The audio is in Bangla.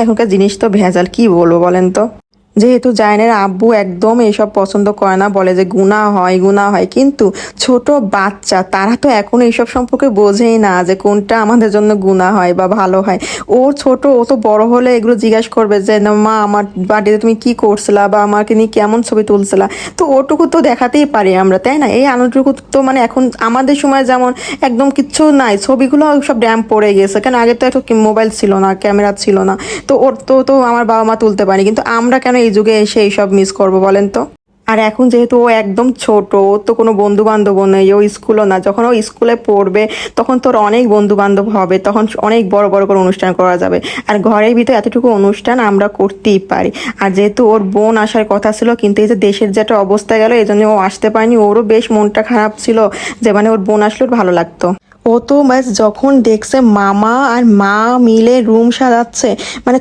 এখনকার জিনিস তো ভেজাল, কি বলবো বলেন তো। যেহেতু জায়নের আব্বু একদম এইসব পছন্দ করে না, বলে যে গুনাহ হয়, কিন্তু ছোট বাচ্চা তারা তো এখন এইসব সম্পর্কে বোঝেই না যে কোনটা আমাদের জন্য গুনাহ হয় বা ভালো হয়। ও ছোট, ও তো বড় হলে এগুলো জিজ্ঞাসা করবে যে না মা আমার বার্থডেতে তুমি কি করছিলা বা আমাকে নিয়ে কেমন ছবি তুলছিলা। তো ওটুকু তো দেখাতেই পারি আমরা, তাই না? এই আনন্দটুকু তো মানে এখন আমাদের সময় যেমন একদম কিচ্ছু নাই, ছবিগুলো সব ড্যাম পড়ে গেছে, কারণ আগে তো এত মোবাইল ছিল না, ক্যামেরা ছিল না। তো ওর তো আমার বাবা মা তুলতে পারেনি, কিন্তু আমরা কেন এই যুগে এসে এইসব মিস করবো বলেন তো। আর এখন যেহেতু ও একদম ছোট, ওর তো কোনো বন্ধু বান্ধবও নেই, ও স্কুলও না, যখন ও স্কুলে পড়বে তখন তোর অনেক বন্ধু বান্ধব হবে, তখন অনেক বড় বড় করে অনুষ্ঠান করা যাবে। আর ঘরের ভিতরে এতটুকু অনুষ্ঠান আমরা করতেই পারি। আর যেহেতু ওর বোন আসার কথা ছিল, কিন্তু এই যে দেশের যেটা অবস্থা গেল, এই জন্য ও আসতে পারেনি। ওরও বেশ মনটা খারাপ ছিল যে মানে ওর বোন আসলে ওর ভালো লাগতো। ও তো ব্যাস যখন দেখছে মামা আর মা মিলে রুম সাজাচ্ছে, মানে